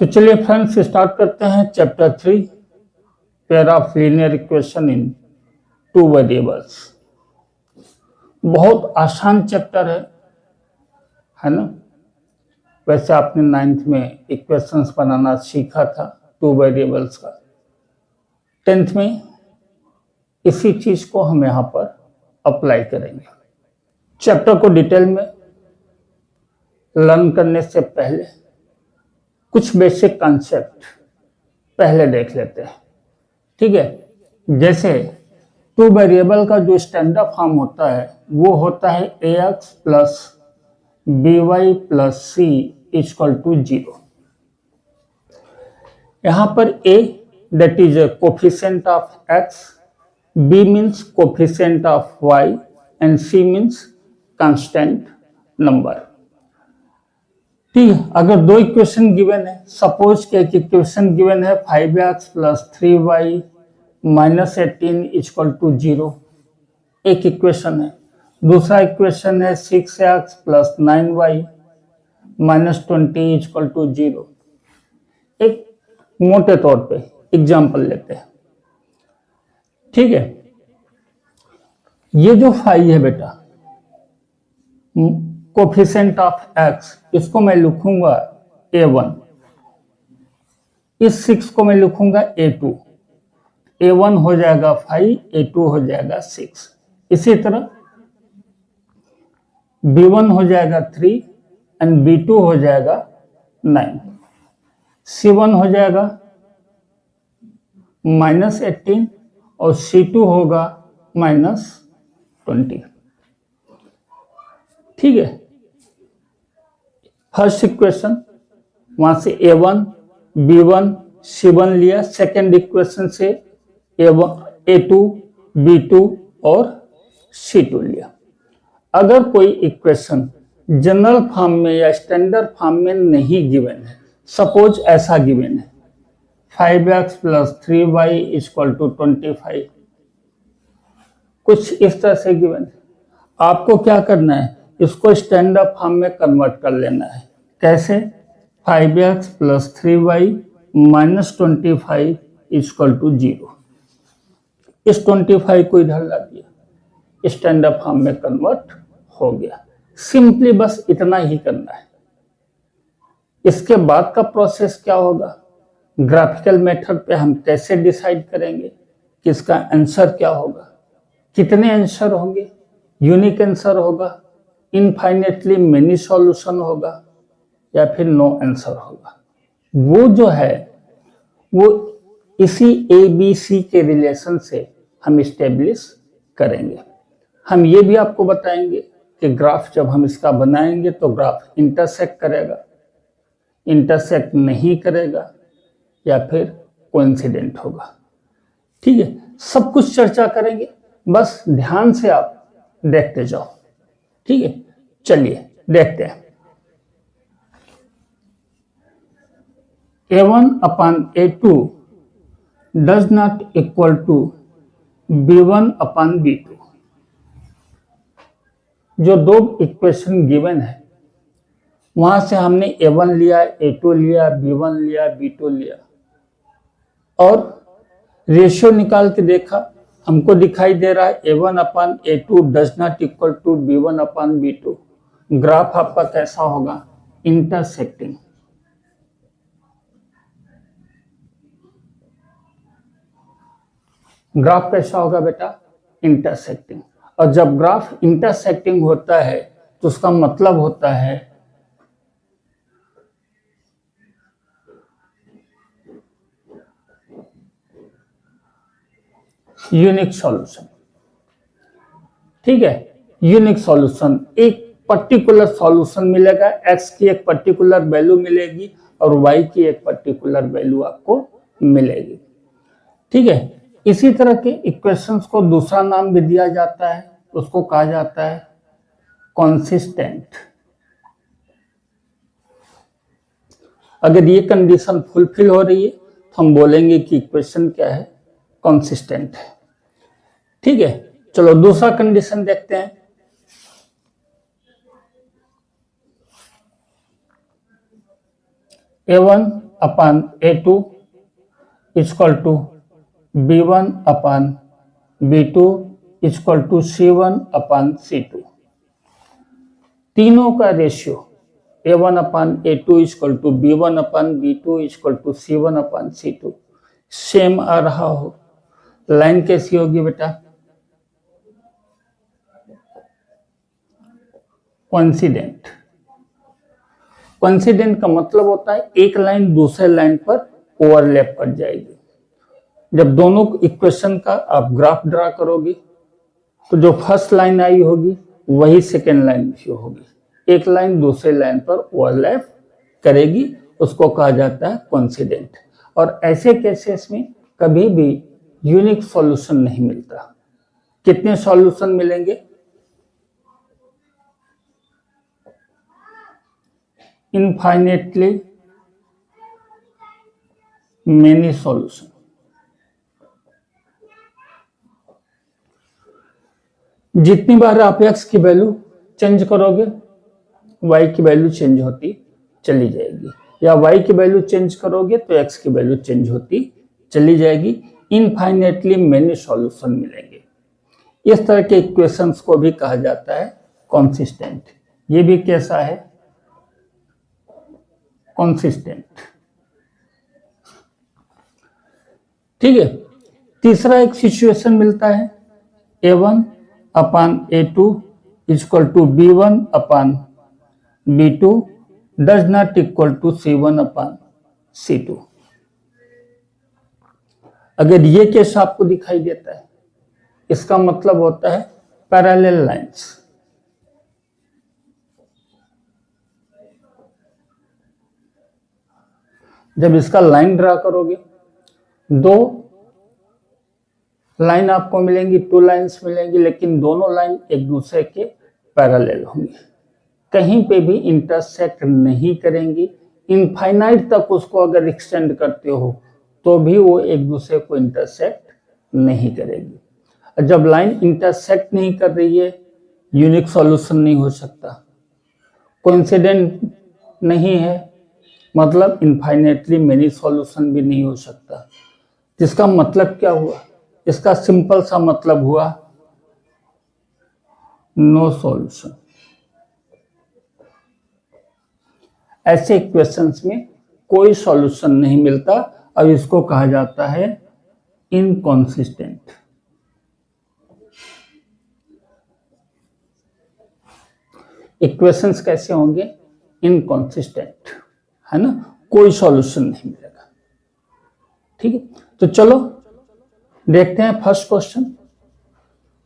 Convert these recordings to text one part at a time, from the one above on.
तो चलिए friends start करते हैं chapter 3 pair of linear equation in two variables. बहुत आसान चैप्टर है ना। वैसे आपने 9th में इक्वेशंस बनाना सीखा था टू वेरिएबल्स का। 10th में इसी चीज को हम यहाँ पर अप्लाई करेंगे। चैप्टर को डिटेल में लर्न करने से पहले कुछ बेसिक कॉन्सेप्ट पहले देख लेते हैं, ठीक है। जैसे टू वेरिएबल का जो स्टैंडर्ड फॉर्म होता है वो होता है ax plus by plus c equal to 0। यहाँ पर a that is a coefficient of x, b means coefficient of y and c means constant number। ठीक है, अगर दो इक्वेशन गिवन है, सपोज कि एक इक्वेशन गिवन है 5x plus 3y minus 18 equal to 0, एक इक्वेशन है। दूसरा इक्वेशन है 6x plus 9y minus 20 equal to 0। एक मोटे तौर पे एग्जाम्पल लेते हैं, ठीक है। ये जो 5 है बेटा, कोफिशिएंट ऑफ x, इसको मैं लिखूंगा a1, इस 6 को मैं लिखूंगा a2। a1 हो जाएगा 5, a2 हो जाएगा 6। इसी तरह b1 हो जाएगा 3 एंड b2 हो जाएगा 9। c1 हो जाएगा माइनस 18 और c2 होगा माइनस 20, ठीक है। फर्स्ट इक्वेशन वहां से a1, b1, c1 लिया। सेकेंड इक्वेशन से a2, b2 और c2 लिया। अगर कोई इक्वेशन जनरल फॉर्म में या स्टैंडर्ड फॉर्म में नहीं गिवन है, सपोज ऐसा गिवन है 5x plus 3y equal to 25, कुछ इस तरह से गिवन है, आपको क्या करना है, इसको स्टैंडर्ड फॉर्म में कन्वर्ट कर लेना है। कैसे? 5x plus 3y minus 25 equal to 0। इस 25 को इधर ला दिया, स्टैंडर्ड फॉर्म में कन्वर्ट हो गया। सिंपली बस इतना ही करना है। इसके बाद का प्रोसेस क्या होगा, ग्राफिकल मेथड पे हम कैसे डिसाइड करेंगे कि इसका आंसर क्या होगा, कितने आंसर होंगे, यूनिक आंसर होगा, इनफाइनेटली मेनी सॉल्यूशन होगा या फिर नो आंसर होगा। वो जो है वो इसी ABC के रिलेशन से हम स्टेब्लिश करेंगे। हम ये भी आपको बताएंगे कि ग्राफ जब हम इसका बनाएंगे तो ग्राफ इंटरसेक्ट करेगा, इंटरसेक्ट नहीं करेगा या फिर कोइंसिडेंट होगा, ठीक है। सब कुछ चर्चा करेंगे, बस ध्यान से आप देखते जाओ, ठीक है। चलिए देखते हैं। a1 upon a2 does not equal to b1 upon b2। जो दो इक्वेशन गिवन है वहां से हमने a1 लिया, a2 लिया, b1 लिया, b2 लिया और रेशियो निकाल के देखा, हमको दिखाई दे रहा है a1 upon a2 does not equal to b1 upon b2। Graph आपका कैसा होगा, इंटरसेक्टिंग। ग्राफ कैसा होगा बेटा, इंटरसेक्टिंग। और जब ग्राफ इंटरसेक्टिंग होता है तो उसका मतलब होता है यूनिक सॉल्यूशन, ठीक है। यूनिक सॉल्यूशन, एक पर्टिकुलर सॉल्यूशन मिलेगा, x की एक पर्टिकुलर वैल्यू मिलेगी और y की एक पर्टिकुलर वैल्यू आपको मिलेगी, ठीक है। इसी तरह के इक्वेशंस को दूसरा नाम भी दिया जाता है, उसको कहा जाता है कंसिस्टेंट। अगर ये कंडीशन फुलफिल हो रही है तो हम बोलेंगे कि इक्वेशन क्या है, कंसिस्टेंट है, ठीक है। चलो दूसरा कंडीशन देखते हैं। a1 upon A2 equal to B1 upon B2 equal to C1 upon C2। तीनों का ratio A1 upon A2 equal to B1 upon B2 equal to C1 upon C2 same आ रहा हो, लाइन कैसी होगी बेटा? कोइंसिडेंट। कोइंसिडेंट का मतलब होता है एक लाइन दूसरे लाइन पर ओवरलैप कर जाएगी। जब दोनों इक्वेशन का आप ग्राफ ड्रा करोगे तो जो फर्स्ट लाइन आई होगी वही सेकेंड लाइन भी होगी। एक लाइन दूसरे लाइन पर ओवरलैप करेगी, उसको कहा जाता है कोइंसिडेंट। और ऐसे केसेस में कभी भी यूनिक सॉल्यूशन नहीं मिलता। कितने सॉल्यूशन मिलेंगे? Infinitely many solution. जितनी बार आप x की वैल्यू चेंज करोगे y की वैल्यू चेंज होती चली जाएगी, या y की वैल्यू चेंज करोगे तो x की वैल्यू चेंज होती चली जाएगी। इनफाइनेटली मेनी सॉल्यूशन मिलेंगे। इस तरह के इक्वेशंस को भी कहा जाता है कंसिस्टेंट। ये भी कैसा है? कंसिस्टेंट। ठीक है। तीसरा एक सिचुएशन मिलता है A1 upon A2 equal to B1 upon B2 does not equal to C1 upon C2। अगर ये केस आपको दिखाई देता है, इसका मतलब होता है पैरेलल लाइंस। जब इसका लाइन ड्रा करोगे, दो लाइन आपको मिलेंगी, टू लाइंस मिलेंगी, लेकिन दोनों लाइन एक दूसरे के पैरेलल होंगी, कहीं पे भी इंटरसेक्ट नहीं करेंगी। इनफाइनाइट तक उसको अगर एक्सटेंड करते हो तो भी वो एक दूसरे को इंटरसेक्ट नहीं करेगी। जब लाइन इंटरसेक्ट नहीं कर रही है, यूनिक सॉल्यूशन नहीं हो सकता। कोइंसिडेंट नहीं है, मतलब इनफाइनेटली मेनी सॉल्यूशन भी नहीं हो सकता। जिसका मतलब क्या हुआ? इसका सिंपल सा मतलब हुआ नो सॉल्यूशन। ऐसे इक्वेशंस में कोई सॉल्यूशन नहीं मिलता और इसको कहा जाता है इनकंसिस्टेंट। इक्वेशंस कैसे होंगे? इनकंसिस्टेंट, है ना, कोई सॉल्यूशन नहीं मिलेगा। ठीक है, तो चलो देखते हैं फर्स्ट क्वेश्चन।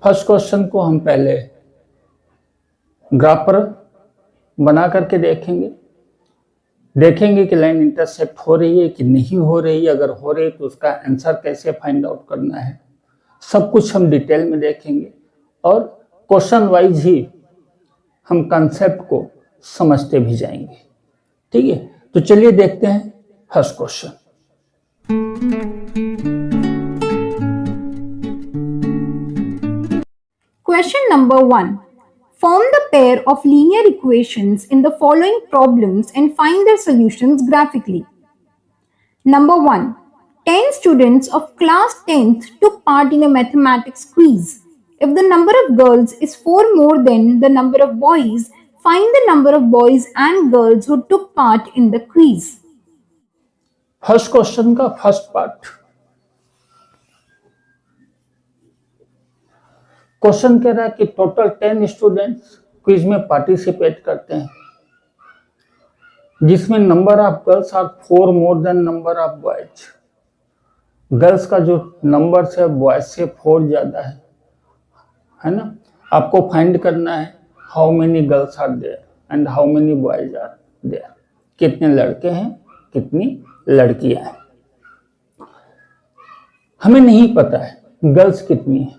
फर्स्ट क्वेश्चन को हम पहले ग्राफ पर बना करके देखेंगे कि लाइन इंटरसेक्ट हो रही है कि नहीं हो रही है। अगर हो रही है तो उसका आंसर कैसे फाइंड आउट करना है, सब कुछ हम डिटेल में देखेंगे और क्वेश्चन वाइज ही हम कंसेप्ट को समझते भी जाएंगे। ठीक है, तो चलिए देखते हैं first question. Question number 1. Form the pair of linear equations in the following problems and find their solutions graphically. Number 1. 10 students of class 10th took part in a mathematics quiz. If the number of girls is 4 more than the number of boys, find the number of boys and girls who took part in the quiz. First question का first part. Question कह रहा है कि total 10 students quiz में participate करते हैं, जिसमें number of girls are 4 more than number of boys. Girls का जो नंबर है बॉयज से 4 ज्यादा है ना। आपको फाइंड करना है how many girls are there and how many boys are there. कितने लड़के हैं, कितनी लड़कियां हैं। हमें नहीं पता है गर्ल्स कितनी है,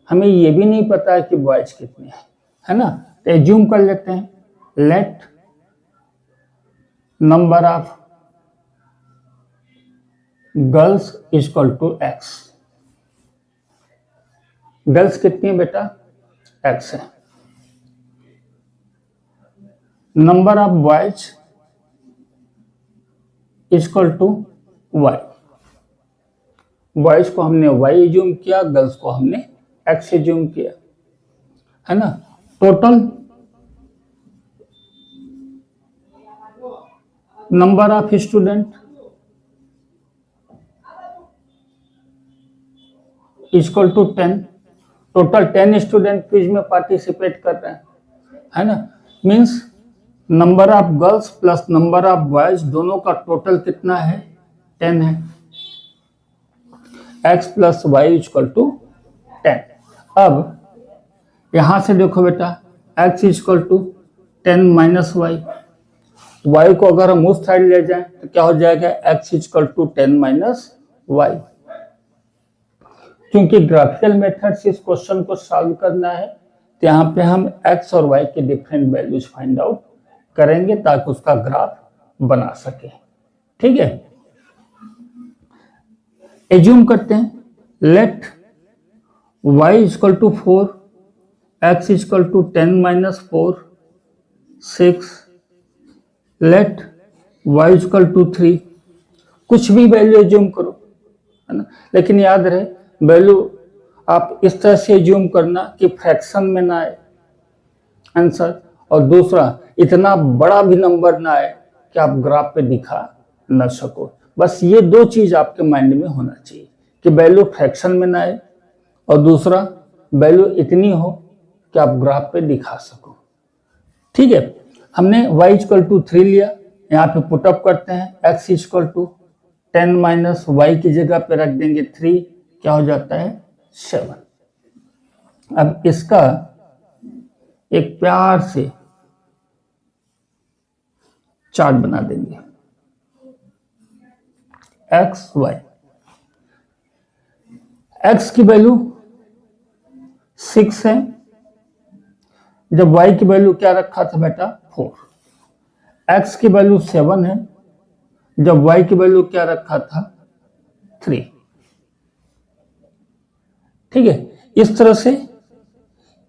हमें ये भी नहीं पता है कि बॉयज कितने हैं, है ना। तो एज्यूम कर लेते हैं, let number of girls equal to x. Girls कितनी है बेटा? एक्स है। Number of boys equal to y. Boys को हमने वाई एज्यूम किया, गर्ल्स को हमने एक्स एज्यूम किया, है ना। Total number of student equal to 10। Total 10 student quiz में पार्टिसिपेट कर रहे हैं, है ना। Means number of girls plus number of boys दोनों का टोटल कितना है, 10 है। x plus y equal to 10। अब यहां से देखो बेटा, x equal to 10 minus y. Y को अगर हम उस साइड ले जाएं तो क्या हो जाएगा, x equal to 10 minus y. क्योंकि ग्राफिकल मेथड से इस क्वेश्चन को सॉल्व करना है तो यहाँ पे हम x और y के डिफरेंट वैल्यूज फाइंड आउट करेंगे ताकि उसका ग्राफ बना सके। ठीक है, एज्यूम करते हैं, let y equal to 4, x equal to 10 minus 4, 6, let y equal to 3। कुछ भी वैल्यू एज्यूम करो, है ना, लेकिन याद रहे वैल्यू आप इस तरह से एज्यूम करना कि फ्रैक्शन में ना आए आंसर, और दूसरा इतना बड़ा भी नंबर ना आए कि आप ग्राफ पे दिखा न सको। बस ये दो चीज आपके माइंड में होना चाहिए कि वैल्यू फ्रैक्शन में ना आए और दूसरा वैल्यू इतनी हो कि आप ग्राफ पे दिखा सको। ठीक है, हमने y इक्वल टू 3 लिया, यहाँ पे पुटअप करते हैं, x equal to 10 minus y की जगह पे रख देंगे 3, क्या हो जाता है 7। अब इसका एक प्यार से चार्ट बना देंगे, एक्स वाई। एक्स की वैल्यू 6 है, जब वाई की वैल्यू क्या रखा था बेटा 4। एक्स की वैल्यू 7 है, जब वाई की वैल्यू क्या रखा था 3। ठीक है, इस तरह से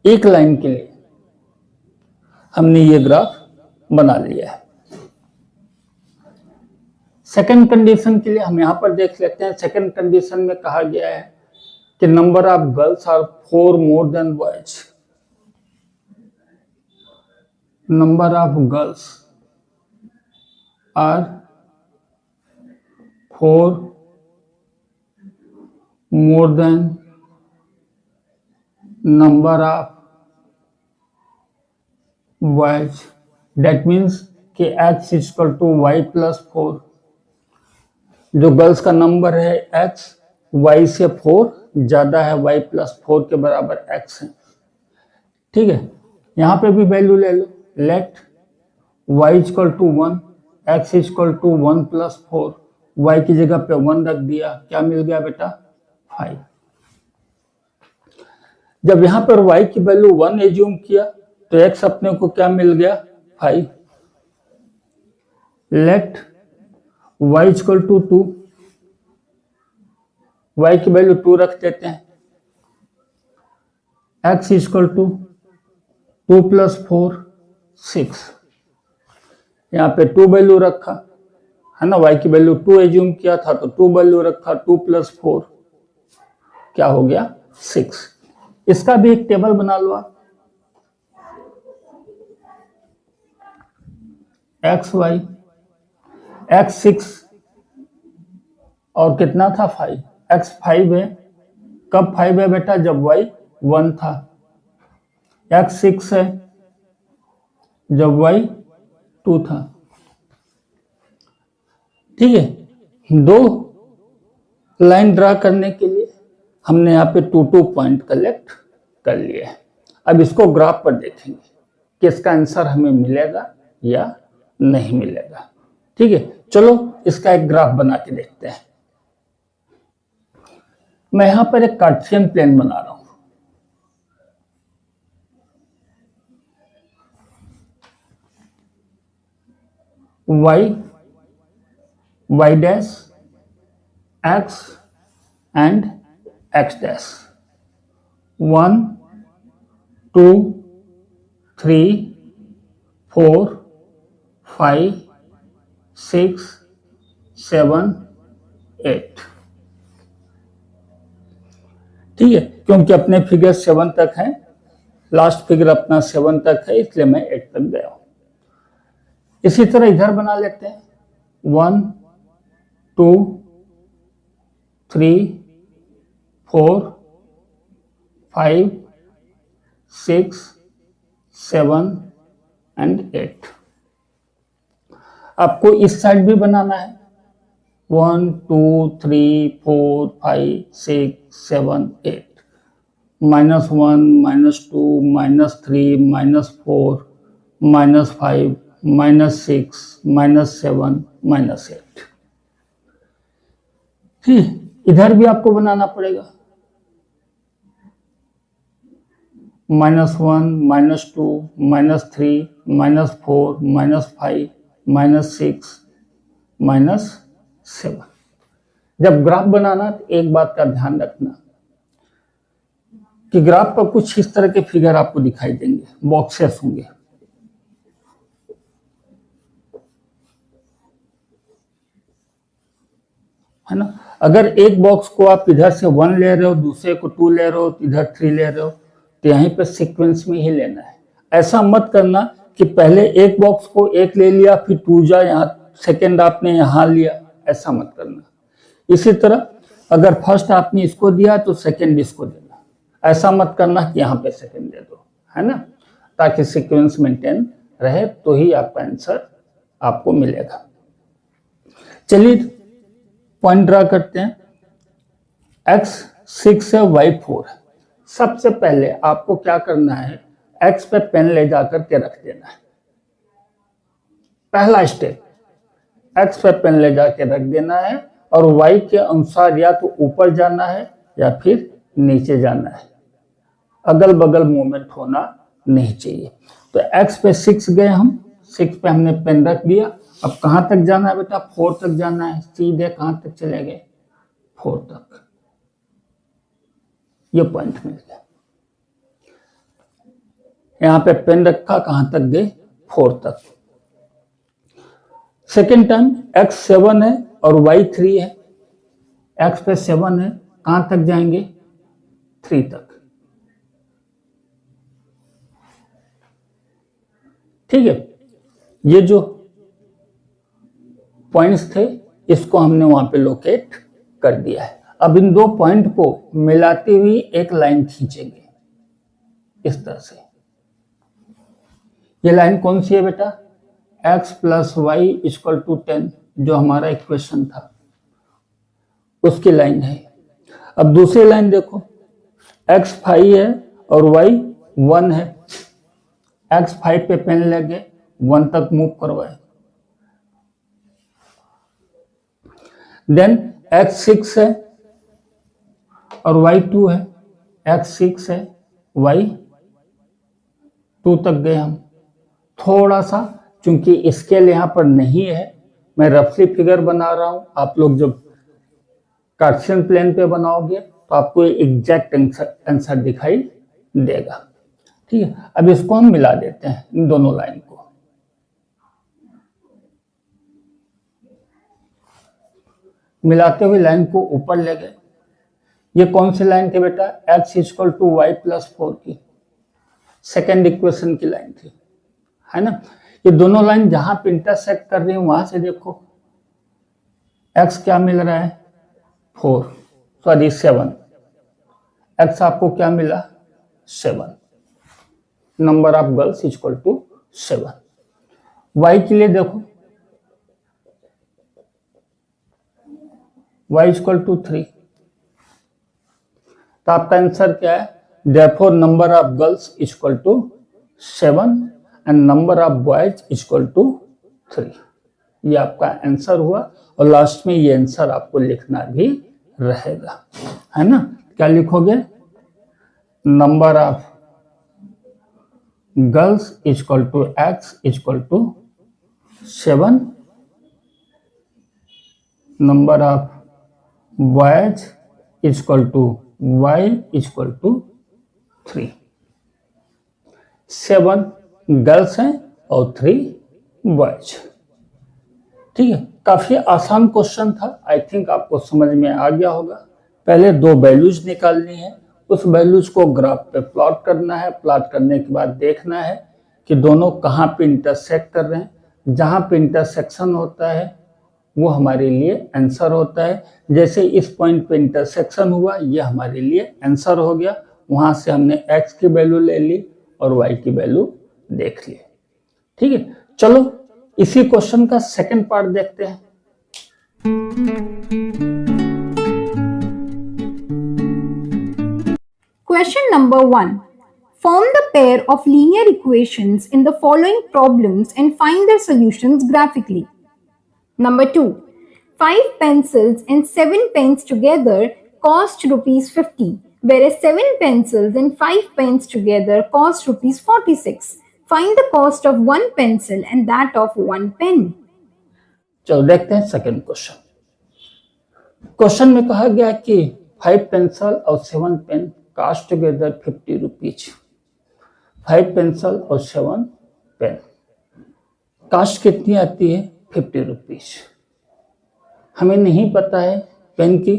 एक लाइन के लिए हमने ये ग्राफ बना लिया है। सेकंड कंडीशन के लिए हम यहां पर देख लेते हैं। सेकंड कंडीशन में कहा गया है कि number of girls are 4 more than boys. Number of girls are 4 more than number of boys. That means कि x equal to y plus 4। जो गर्ल्स का नंबर है x, y से 4 ज्यादा है, y प्लस 4 के बराबर x है। ठीक है, यहां पे भी वैल्यू ले लो, let y equal to 1, x equal to 1 plus 4, y की जगह पे 1 रख दिया, क्या मिल गया बेटा 5। जब यहां पर y की वैल्यू 1 एज्यूम किया तो x अपने को क्या मिल गया 5। Let y equal to 2, y की वैल्यू 2 रख देते हैं, x इक्वल टू 2 प्लस 4 6। यहाँ पे 2 वैल्यू रखा है ना, y की वैल्यू 2 एज्यूम किया था तो 2 वैल्यू रखा, 2 प्लस 4 क्या हो गया 6। इसका भी एक टेबल बना लो आप, एक्स वाई, एक्स 6 और कितना था 5, एक्स 5 है। कब 5 है बेटा, जब y 1 था। एक्स 6 है जब y 2 था। ठीक है, दो लाइन ड्रा करने के लिए हमने यहाँ पे 2 पॉइंट कलेक्ट कर लिए। अब इसको ग्राफ पर देखेंगे कि इसका आंसर हमें मिलेगा या नहीं मिलेगा। ठीक है, चलो इसका एक ग्राफ बना के देखते हैं। मैं यहां पर एक कार्टेशियन प्लेन बना रहा हूं। y dash, x and x dash, 1 2 3 4 5 6 7, 8। ठीक है, क्योंकि अपने फिगर 7 तक है, लास्ट फिगर अपना 7 तक है, इसलिए मैं 8 तक गया हूं। इसी तरह इधर बना लेते हैं 1, 2, 3, 4, 5, 6, 7 एंड 8। आपको इस साइड भी बनाना है 1, 2, 3, 4, 5, 6, 7, 8। -1, -2, -3, -4, -5, -6, -7, -8। ठीक, इधर भी आपको बनाना पड़ेगा -1, -2, -3, -4, -5, -6, -7। जब ग्राफ बनाना तो एक बात का ध्यान रखना कि ग्राफ पर कुछ इस तरह के फिगर आपको दिखाई देंगे, बॉक्सेस होंगे। है ना, अगर एक बॉक्स को आप इधर से 1 ले रहे हो, दूसरे को 2 ले रहे हो, इधर 3 ले रहे हो, तो यहीं पे सीक्वेंस में ही लेना है। ऐसा मत करना कि पहले एक बॉक्स को 1 ले लिया, फिर दूसरा यहाँ सेकंड आपने यहाँ लिया, ऐसा मत करना। इसी तरह अगर फर्स्ट आपने इसको दिया तो सेकंड इसको देना, ऐसा मत करना कि यहाँ पे सेकंड दे दो, है ना, ताकि सीक्वेंस मेंटेन रहे, तो ही आपका आंसर आपको मिलेगा। चलिए पॉइंट ड्रा करते हैं। x 6 है, y 4 है। सबसे पहले आपको क्या करना है, x पे पेन ले जाकर के रख देना है। पहला स्टेप, x पे पेन ले जाके रख देना है और y के अनुसार या तो ऊपर जाना है या फिर नीचे जाना है, अगल बगल मूवमेंट होना नहीं चाहिए। तो x पे 6 गए हम, 6 पे हमने पेन रख दिया। अब कहां तक जाना है बेटा, 4 तक जाना है। सीधे कहां तक चले गए, 4 तक। ये पॉइंट मिल गया। यहां पे पेन रखा, कहां तक गए, 4 तक। सेकेंड टाइम x 7 है और y 3 है। x पे 7 है, कहां तक जाएंगे, 3 तक। ठीक है, ये जो पॉइंट्स थे इसको हमने वहां पे लोकेट कर दिया है। अब इन दो पॉइंट को मिलाते हुए एक लाइन खींचेंगे इस तरह से। ये लाइन कौन सी है बेटा, x + y = 10, जो हमारा इक्वेशन था उसकी लाइन है। अब दूसरी लाइन देखो, x 5 है और y 1 है। x 5 पे पेन लगे, 1 तक मूव करवाए। देन x 6 है और y 2 है। x 6 है, y 2 तक गए हम। थोड़ा सा, चूंकि स्केल यहां पर नहीं है, मैं रफली फिगर बना रहा हूं। आप लोग जब कार्टेशियन प्लेन पे बनाओगे तो आपको एग्जैक्ट आंसर दिखाई देगा। ठीक है, अब इसको हम मिला देते हैं, इन दोनों लाइन को। मिलाते हुए लाइन को ऊपर ले गए। ये कौन सी लाइन थी बेटा, x = y + 4 की सेकेंड इक्वेशन की लाइन थी, है ना। ये दोनों लाइन जहां पे इंटरसेक्ट कर रही है वहां से देखो, x क्या मिल रहा है, 7। x आपको क्या मिला, 7। Number of girls = 7। y के लिए देखो, y = 3। तो आपका आंसर क्या है, therefore number of girls = 7 and number of boys = 3। ये आपका आंसर हुआ। और लास्ट में ये आंसर आपको लिखना भी रहेगा, है ना। क्या लिखोगे, number of girls = x = 7, number of boys = y = 3। 7 girls हैं और 3 बॉयज। ठीक है, काफी आसान क्वेश्चन था, आई थिंक आपको समझ में आ गया होगा। पहले दो वैल्यूज निकालनी है, उस वैल्यूज को ग्राफ पे प्लॉट करना है। प्लॉट करने के बाद देखना है कि दोनों कहाँ पे इंटरसेक्ट कर रहे हैं। जहाँ पे इंटरसेक्शन होता है वो हमारे लिए आंसर होता है। जैसे इस पॉइंट पे इंटरसेक्शन हुआ, ये हमारे लिए आंसर हो गया। वहां से हमने x की वैल्यू ले ली और y की वैल्यू देख ली। ठीक है, चलो इसी क्वेश्चन का सेकंड पार्ट देखते हैं। Question number 1. Form the pair of linear equations in the following problems and find their solutions graphically. Number 2. 5 pencils and 7 pens together cost rupees 50, whereas 7 pencils and 5 pens together cost rupees 46. Find the cost of one pencil and that of one pen. चलो देखते हैं second question. Question में कहा गया कि 5 pencil और 7 pen cost together 50 rupees. 5 pencil और 7 pen cast कितनी आती है? 50 रुपीज। हमें नहीं पता है पेन की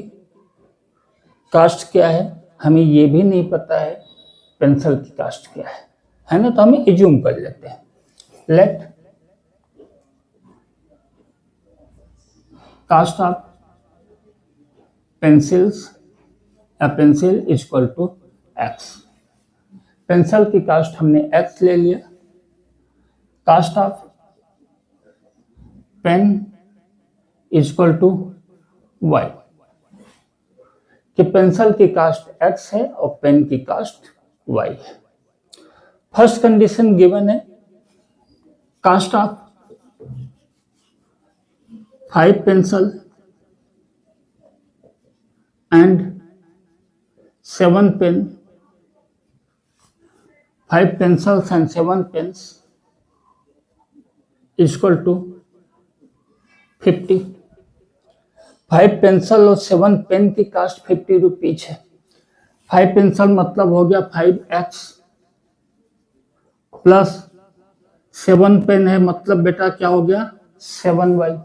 कास्ट क्या है, हमें ये भी नहीं पता है पेंसिल की कास्ट क्या है ना। तो हमें एज्यूम कर लेते हैं। लेट कास्ट ऑफ पेंसिल्स या pencil is equal to x. Pencil की कास्ट हमने एक्स ले लिया। Cost of pen is equal to y, कि पेंसिल की कास्ट एक्स है और पेन की कास्ट वाई है। फर्स्ट कंडीशन गिवन है, cost of 5 pencil and 7 pen, 5 pencils and 7 pens equal to 50। 5 pencil और 7 पेन की कास्ट 50 रुपीज है। 5 पेंसिल मतलब हो गया 5x प्लस 7 पेन है मतलब बेटा क्या हो गया 7y,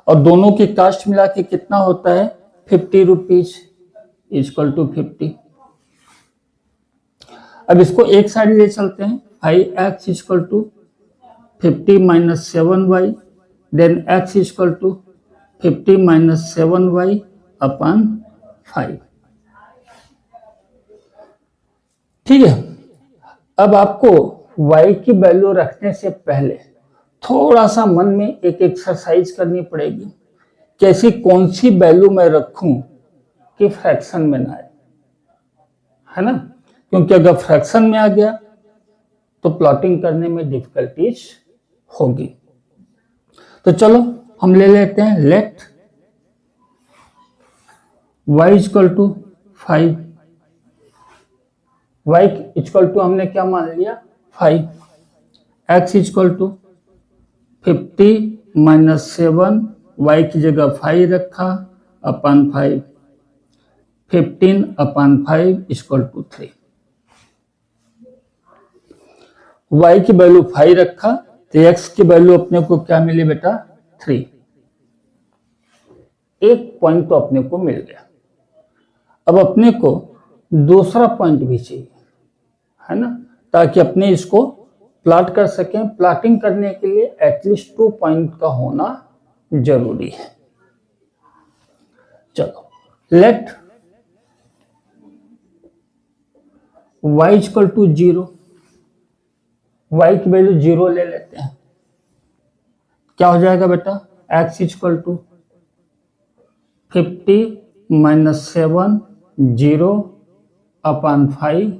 और दोनों की कास्ट मिला के कितना होता है 50 रुपीज इक्वल टू 50। अब इसको एक साइड ले चलते हैं। 5x equal to 50 minus 7y, then x equal to 50 minus 7y upon 5। ठीक है, अब आपको y की वैल्यू रखने से पहले थोड़ा सा मन में एक एक्सरसाइज करनी पड़ेगी कि ऐसी कौन सी वैल्यू मैं रखूं कि फ्रैक्शन में ना आए, है ना। क्योंकि अगर फ्रैक्शन में आ गया तो प्लॉटिंग करने में डिफिकल्टीज होगी। तो चलो हम ले लेते हैं let y equal to 5, y equal to हमने क्या मान लिया 5, x equal to 50 minus 7, y की जगह 5 रखा upon 5, 15 upon 5 equal to 3। y की वैल्यू 5 रखा तो x की वैल्यू अपने को क्या मिली बेटा 3। एक पॉइंट तो अपने को मिल गया। अब अपने को दूसरा पॉइंट भी चाहिए, है ना, ताकि अपने इसको प्लॉट कर सकें। प्लॉटिंग करने के लिए एटलीस्ट 2 पॉइंट का होना जरूरी है। चलो let y equal to 0, y की वैल्यू 0 ले लेते हैं। क्या हो जाएगा बेटा x equal to 50 minus 7 0 upon 5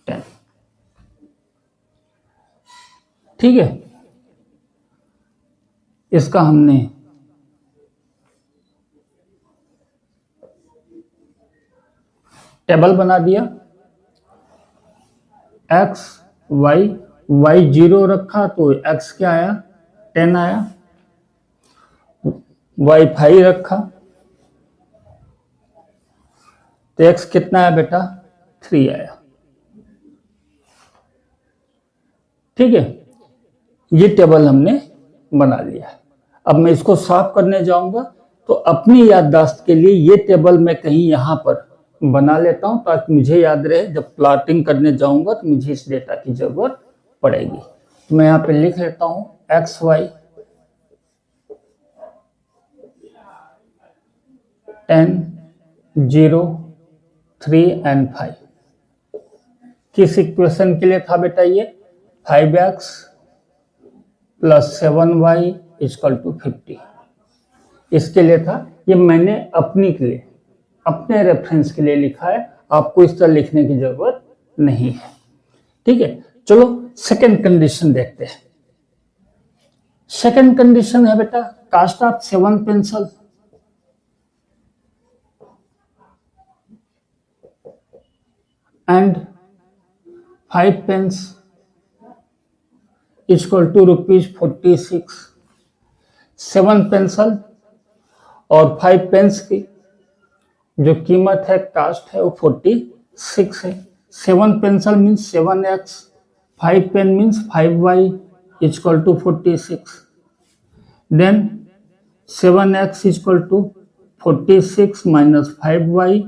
10। ठीक है, इसका हमने टेबल बना दिया। x y 0 रखा तो x क्या आया 10 आया, y 5 रखा तो x कितना आया बेटा 3 आया। ठीक है, ये टेबल हमने बना लिया है। अब मैं इसको साफ करने जाऊंगा तो अपनी याददाश्त के लिए ये टेबल मैं कहीं यहाँ पर बना लेता हूं ताकि मुझे याद रहे जब प्लॉटिंग करने जाऊंगा तो मुझे इस डेटा की जरूरत पड़ेगी। तो मैं यहाँ पे लिख लेता हूं एक्स वाई 10, 0, 3 एंड 5 किस इक्वेशन के लिए था बेटा? ये 5x plus 7y equal to 50 इसके लिए था। ये मैंने अपनी के लिए, अपने रेफरेंस के लिए लिखा है, आपको इस तरह लिखने की जरूरत नहीं है। ठीक है, चलो सेकंड कंडीशन देखते हैं। सेकंड कंडीशन है बेटा cost of 7 pencil and 5 pens equal to ₹46। 7 pencil और 5 पेंस की जो कीमत है कास्ट है वो 46 है। 7 pencil means 7x, 5 pen means 5y equal to 46। Then 7x equal to 46 minus 5y,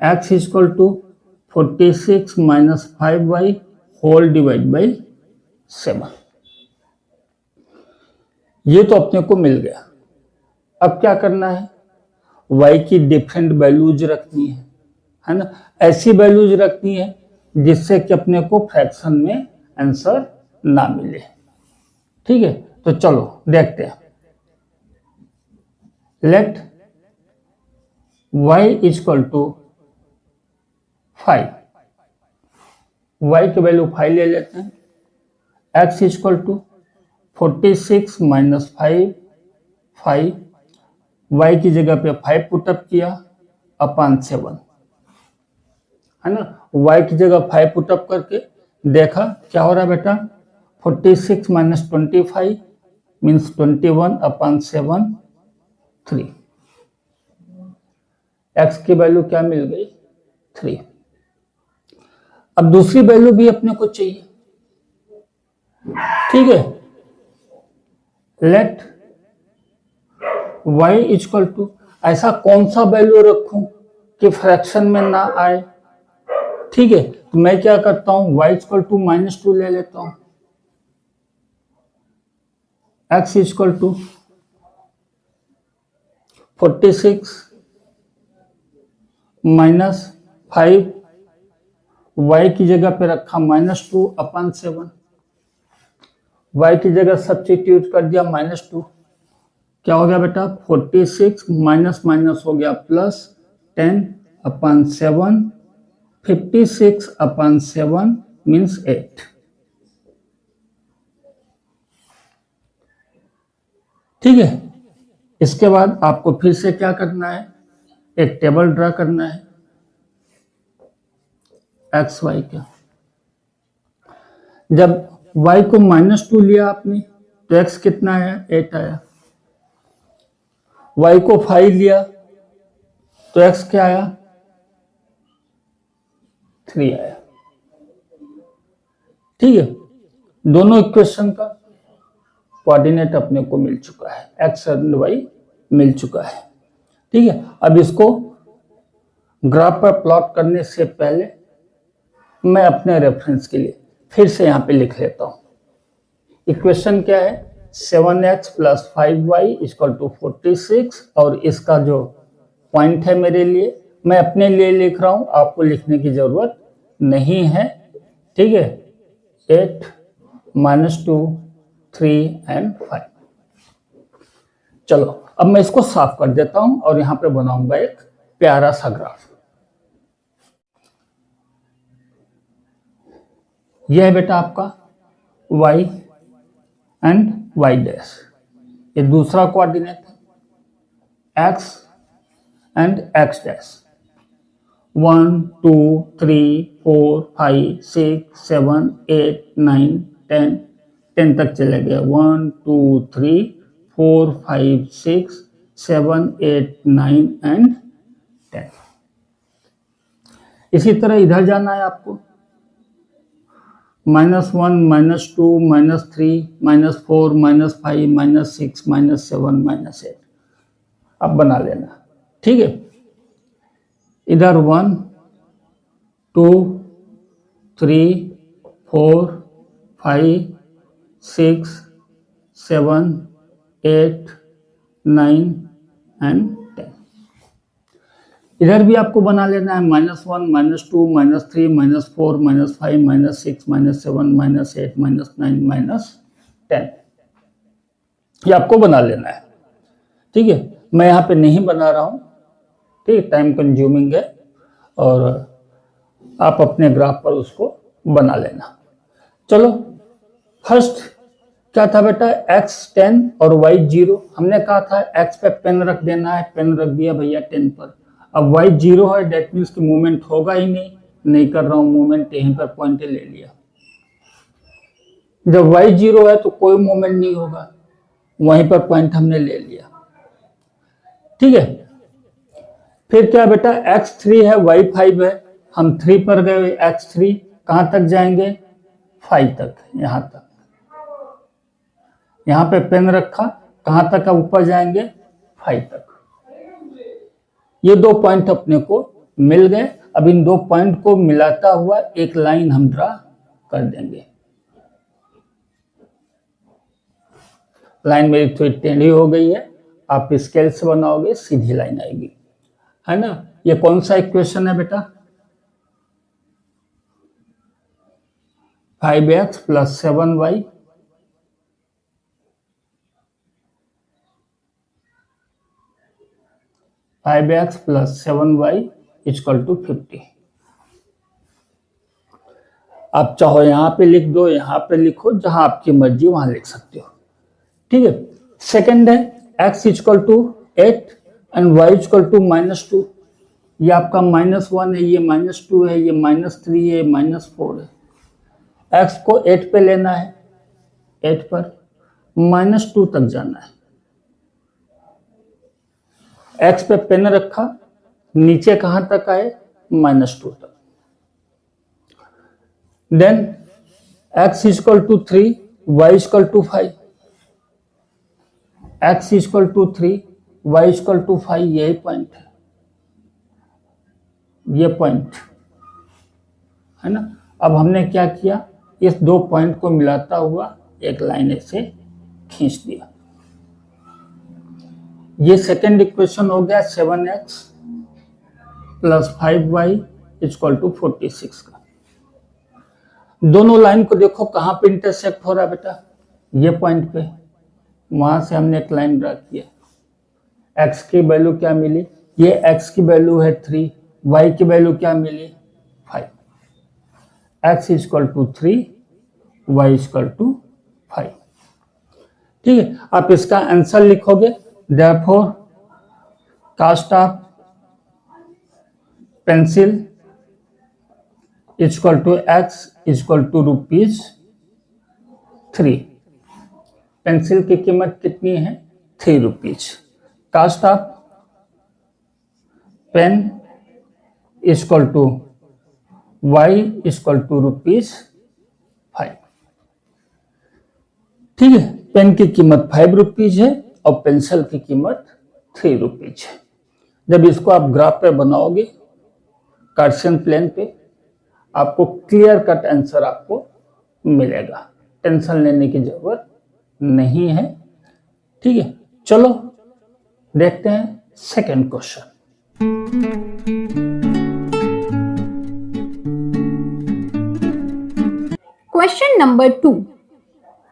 x equal to 46 minus 5y whole divide by 7। ये तो अपने को मिल गया। अब क्या करना है? y की डिफरेंट वैल्यूज रखनी है ना? ऐसी वैल्यूज रखनी है जिससे कि अपने को फ्रैक्शन में आंसर ना मिले। ठीक है, तो चलो देखते हैं। Let y equal to 5, y की वैल्यू 5 ले लेते हैं। x equal to 46 minus 5 y की जगह पे 5 पुटअप किया अपॉन 7 है ना। y की जगह 5 पुटअप करके देखा क्या हो रहा है बेटा? 46 माइनस 25 मीन्स 21 अपॉन 7 3। x की वैल्यू क्या मिल गई? 3। अब दूसरी वैल्यू भी अपने को चाहिए। ठीक है, लेट y इक्वल टू, ऐसा कौन सा वैल्यू रखूं कि फ्रैक्शन में ना आए? ठीक है, तो मैं क्या करता हूं, y इक्वल टू -2 ले लेता हूं। x equal to 46 minus 5, y की जगह पे रखा -2 अपॉन 7, y की जगह सब्स्टिट्यूट कर दिया -2। क्या हो गया बेटा? 46 माइनस माइनस हो गया प्लस 10 अपॉन 7, 56 अपॉन 7 मीन्स 8। ठीक है, इसके बाद आपको फिर से क्या करना है? एक टेबल ड्रा करना है एक्स वाई का। जब y को -2 लिया आपने तो x कितना आया? 8 आया। y को 5 लिया तो x क्या आया? 3 आया। ठीक है, दोनों इक्वेशन का कोऑर्डिनेट अपने को मिल चुका है, x और y मिल चुका है। ठीक है, अब इसको ग्राफ पर प्लॉट करने से पहले मैं अपने रेफरेंस के लिए फिर से यहां पे लिख लेता हूं। इक्वेशन क्या है? 7x plus 5y equal to 46 और इसका जो पॉइंट है मेरे लिए, मैं अपने लिए लिख रहा हूं, आपको लिखने की जरूरत नहीं है। ठीक है, 8 -2 3 एंड 5। चलो अब मैं इसको साफ कर देता हूं और यहां पे बनाऊंगा एक प्यारा सा ग्राफ। यह है बेटा आपका y एंड y डैश, ये दूसरा कोऑर्डिनेट है x एंड x डैश। 1 2 3 4 5 6 7 8 9 10 तक चले गए। 1 2 3 4 5 6 7 8 9 एंड 10। इसी तरह इधर जाना है आपको -1 -2 -3 -4 -5 -6 -7 -8 अब बना लेना। ठीक है, इधर 1 2 3 4 5 6 7 8 9 एंड 10। इधर भी आपको बना लेना है -1 -2 -3 -4 -5 -6 -7 -8 -9 -10, ये आपको बना लेना है। ठीक है, मैं यहाँ पे नहीं बना रहा हूँ, ठीक है, टाइम कंज्यूमिंग है, और आप अपने ग्राफ पर उसको बना लेना। चलो, फर्स्ट क्या था बेटा, x 10 और y 0। हमने कहा था x पे पेन रख देना है, पेन रख दिया भैया 10 पर। अब y 0 है, डेट मीन्स की मूवमेंट होगा ही नहीं कर रहा हूं मूवमेंट, यहीं पर पॉइंट ले लिया। जब y 0 है तो कोई मूवमेंट नहीं होगा, वहीं पर पॉइंट हमने ले लिया। ठीक है, फिर क्या बेटा, x 3 है, y 5 है, हम 3 पर गए, x 3 कहां तक जाएंगे, 5 तक, यहां तक। यहां पे पेन रखा, कहां तक का ऊपर जाएंगे, 5 तक। ये दो पॉइंट अपने को मिल गए। अब इन दो पॉइंट को मिलाता हुआ एक लाइन हम ड्रा कर देंगे। लाइन मेरी थोड़ी टेढ़ी हो गई है, आप स्केल से बनाओगे सीधी लाइन आएगी, है ना। ये कौन सा इक्वेशन है बेटा, 5x + 7y 5x + 7y = 50। आप चाहो यहां पे लिख दो, यहां पे लिखो, जहां आपकी मर्जी वहां लिख सकते हो। ठीक है, सेकंड है x = 8 एंड y = -2। ये आपका -1 है, ये -2 है, ये -3 है, -4 है। x को 8 पे लेना है, 8 पर -2 तक जाना है। x पे पेन रखा, नीचे कहां तक आए, -2 तक। Then x = 3, y = 5। x = 3, y = 5, यही पॉइंट है, ये पॉइंट है ना। अब हमने क्या किया, इस दो पॉइंट को मिलाता हुआ एक लाइन ऐसे खींच दिया। ये सेकेंड इक्वेशन हो गया 7x + 5y = 46 का। दोनों लाइन को देखो कहां पे इंटरसेक्ट हो रहा है बेटा, ये पॉइंट पे, वहां से हमने एक लाइन ड्रा किया। x की वैल्यू क्या मिली, ये x की वैल्यू है 3, y की वैल्यू क्या मिली, 5। x = 3, y = 5। ठीक है, आप इसका आंसर लिखोगे, therefore cost of pencil = x = ₹3। Pencil की कीमत कितनी है, 3 rupees. Cost of pen = y = ₹5। ठीक है, पेन की कीमत 5 रुपीज है और पेंसिल की कीमत 3 रुपीज है। जब इसको आप ग्राफ पे बनाओगे, कार्टेशियन प्लेन पे, आपको क्लियर कट आंसर आपको मिलेगा, टेंशन लेने की जरूरत नहीं है। ठीक है, चलो देखते हैं second question. Question number 2.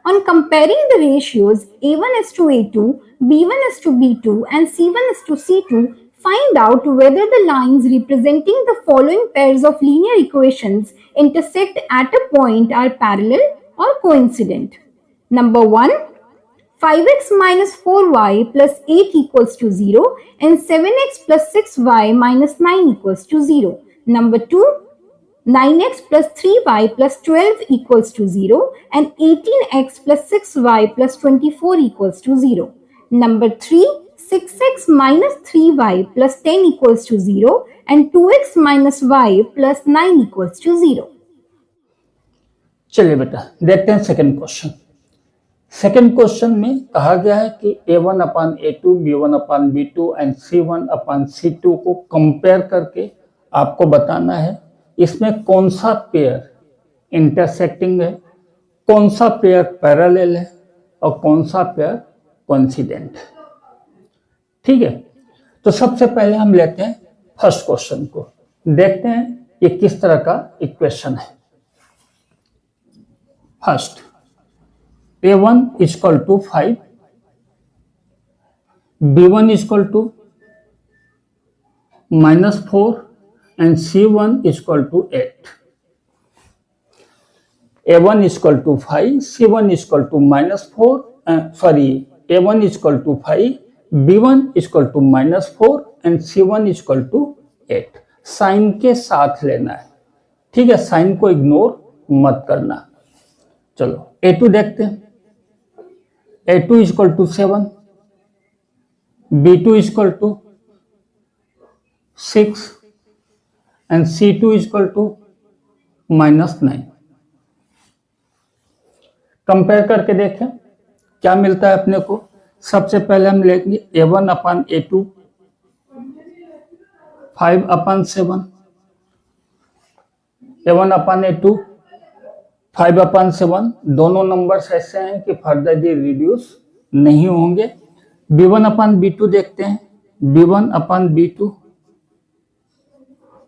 On comparing the ratios A1:A2, B1:B2 and C1:C2, find out whether the lines representing the following pairs of linear equations intersect at a point are parallel or coincident. Number 1, 5x minus 4y plus 8 equals to 0 and 7x plus 6y minus 9 equals to 0. Number 2, 9x plus 3y plus 12 equals to 0 and 18x plus 6y plus 24 equals to 0. Number 3, 6x minus 3y plus 10 equals to 0 and 2x minus y plus 9 equals to 0. चलिए बेटा देखते हैं second question. Second question में कहा गया है कि a1 upon a2, b1 upon b2 and c1 upon c2 को कंपेयर करके आपको बताना है इसमें कौन सा पेयर इंटरसेक्टिंग है, कौन सा पेयर पैरेलल है और कौन सा पेयर कोइंसिडेंट है। ठीक है, तो सबसे पहले हम लेते हैं फर्स्ट क्वेश्चन को, देखते हैं ये किस तरह का इक्वेशन है। First a1 equal to 5, b1 equal to -4 and c1 equal to 8। a1 equal to 5, c1 equal to -4, a1 equal to 5, b1 equal to -4 and c1 equal to 8। Sign के साथ लेना है, ठीक है, साइन को इग्नोर मत करना। चलो a2 देखते हैं। a2 equal to 7, b2 equal to 6 and c2 equal to -9। Compare करके देखें क्या मिलता है अपने को। सबसे पहले हम लेंगे a1 अपान a2, 5 अपान 7, a1 अपान a2, 5 अपान 7, दोनों नंबर्स ऐसे हैं कि फर्दर ये रिड्यूस नहीं होंगे। b1 अपान b2 देखते हैं, b1 अपान b2,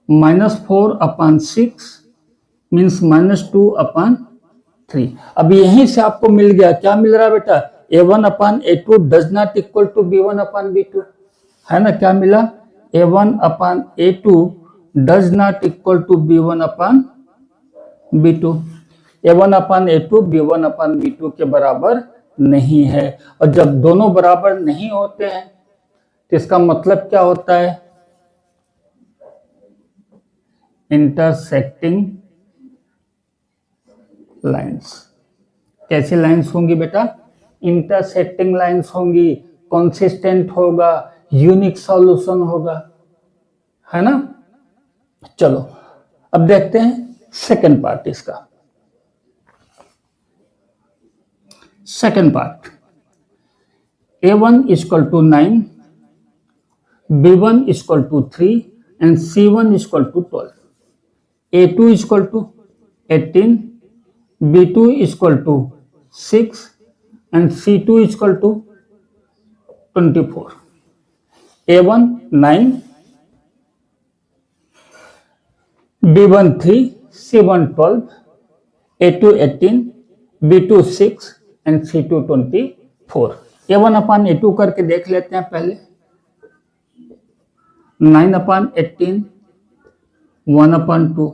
-4 अपान 6 मीन्स -2 अपान 3। अब यहीं से आपको मिल गया, क्या मिल रहा है बेटा, a1 upon a2 does not equal to b1 upon b2, है ना। क्या मिला, a1 upon a2 does not equal to b1 upon b2। a1 upon a2 b1 upon b2 के बराबर नहीं है, और जब दोनों बराबर नहीं होते हैं तो इसका मतलब क्या होता है, इंटरसेक्टिंग लाइंस। कैसी लाइंस होंगी बेटा, इंटरसेक्टिंग लाइंस होंगी, कंसिस्टेंट होगा, यूनिक सॉल्यूशन होगा, है ना। चलो अब देखते हैं सेकंड पार्ट इसका। Second part, a1 equal to 9, b1 equal to 3 and c1 equal to 12, a2 equal to 18, b2 equal to 6 and c2 equal to 24। a1 9, b1 3, c1 12, a2 18, b2 6 and c2 24। a1 upon a2 करके देख लेते हैं पहले। 9 अपान 18, 1 अपान 2,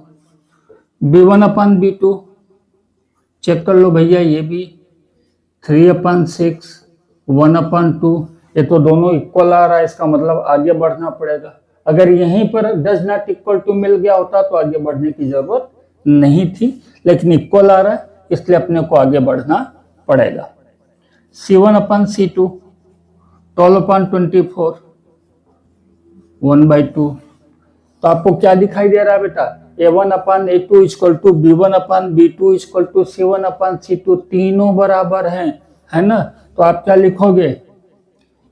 b1 अपान b2 check कर लो भैया, ये भी 3 upon 6, 1 अपान 2, ये तो दोनों इक्वल आ रहा है, इसका मतलब आगे बढ़ना पड़ेगा। अगर यहीं पर डज नॉट इक्वल टू मिल गया होता तो आगे बढ़ने की जरूरत नहीं थी, लेकिन इक्वल आ रहा है इसलिए अपने को आगे बढ़ना पड़ेगा। c1 अपान c2 12 अपान 24, 1/2। तो आपको क्या दिखाई दे रहा है बेटा, a1 upon a2 equal to b1 upon b2 equal to c1 upon c2, तीनों बराबर हैं, है ना। तो आप क्या लिखोगे,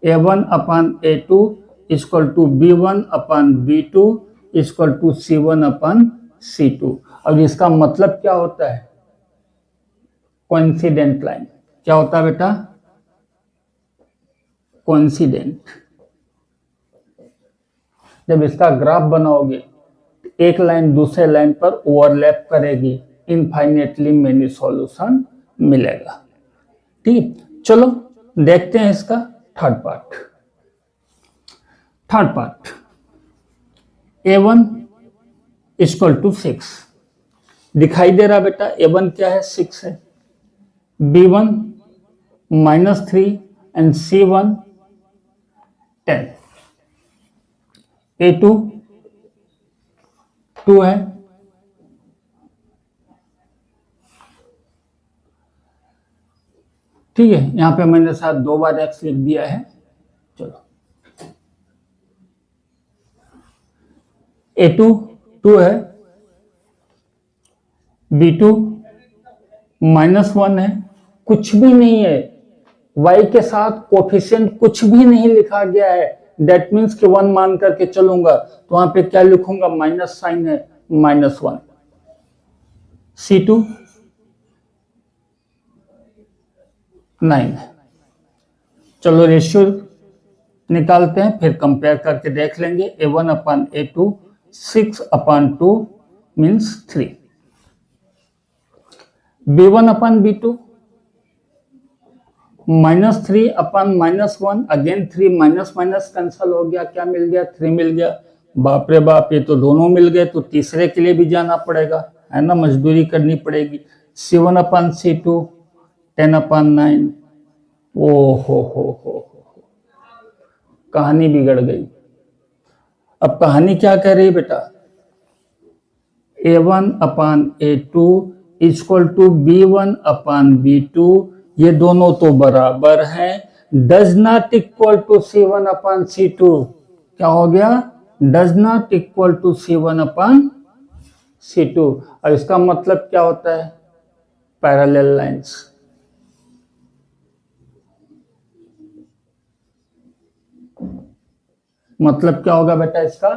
a1 upon a2 equal to b1 upon b2 equal to c1 upon c2। अब इसका मतलब क्या होता है, कोइंसिडेंट लाइन। क्या होता है बेटा, कोइंसिडेंट। जब इसका ग्राफ बनाओगे एक लाइन दूसरे लाइन पर ओवरलैप करेगी, इनफाइनेटली मेनी सॉल्यूशन मिलेगा। ठीक, चलो देखते हैं इसका third part. Third part, a1 equal to 6 दिखाई दे रहा बेटा, a1 क्या है, 6 है, b1 -3 एंड c1 10, a2 2 है, ठीक है। यहां पे मैंने साथ 2 बार x लिख दिया है। चलो a2 2 है, b2 -1 है, कुछ भी नहीं है, y के साथ कोफिशिएंट कुछ भी नहीं लिखा गया है, दैट मीन्स कि 1 मान करके चलूंगा तो वहां पे क्या लिखूंगा, माइनस साइन है, -1। C2 9 है। चलो रेशियो निकालते हैं, फिर कंपेयर करके देख लेंगे। A1/A2 6/2 means 3। B1/B2 -3/-1, again 3 minus minus cancel हो गया, क्या मिल गया, 3 मिल गया। बाप रे बाप, ये तो दोनों मिल गए, तो तीसरे के लिए भी जाना पड़ेगा, है ना, मजदूरी करनी पड़ेगी। C1/C2 10/9। ओ हो, कहानी बिगड़ गई। अब कहानी क्या कह रही है बेटा, A1/A2 इक्वल टू B1/B2, ये दोनों तो बराबर हैं, does not equal to C1/C2। क्या हो गया, does not equal to C1/C2। और इसका मतलब क्या होता है, पैरेलल लाइंस। मतलब क्या होगा बेटा इसका,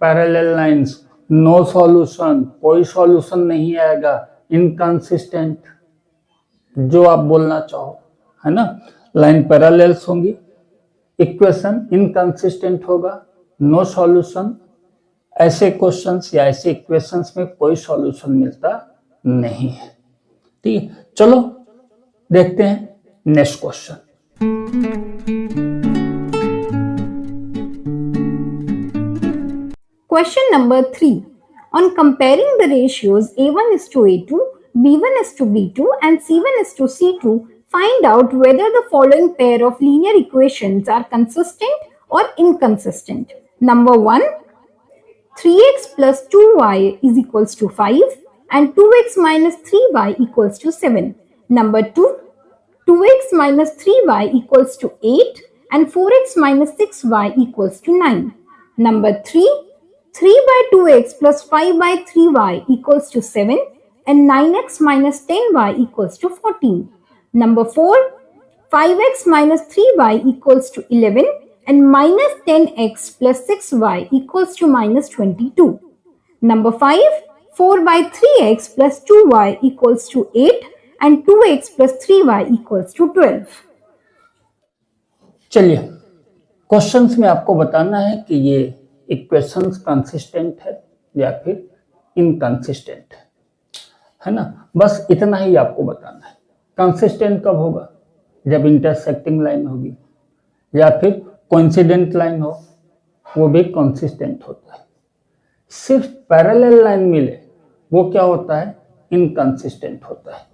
पैरेलल लाइंस। नो सॉल्यूशन, कोई सॉल्यूशन नहीं आएगा, इनकंसिस्टेंट, जो आप बोलना चाहो, है ना। लाइन पैरेलल्स होंगी, इक्वेशन इनकंसिस्टेंट होगा, नो सॉल्यूशन। ऐसे क्वेश्चंस या ऐसे इक्वेशंस में कोई सॉल्यूशन मिलता नहीं है। ठीक है, चलो देखते हैं next question. Question number 3. On comparing the ratios A1:A2, B1:B2 and C1:C2, find out whether the following pair of linear equations are consistent or inconsistent. Number 1, 3x plus 2y is equals to 5 and 2x minus 3y equals to 7. Number 2, 2x minus 3y equals to 8 and 4x minus 6y equals to 9. Number 3, 3/2x plus 5/3y equals to 7 and 9x minus 10y equals to 14. Number 4, 5x minus 3y equals to 11 and minus 10x plus 6y equals to minus 22. Number 5, 4/3x plus 2y equals to 8 and 2x plus 3y equals to 12. चलिए questions में आपको बताना है कि ये equations consistent है या फिर इनकंसिस्टेंट है ना, बस इतना ही आपको बताना है। कंसिस्टेंट कब होगा, जब इंटरसेक्टिंग लाइन होगी, या फिर कोइंसिडेंट लाइन हो, वो भी कंसिस्टेंट होता है। सिर्फ पैरेलल लाइन मिले वो क्या होता है, इनकंसिस्टेंट होता है।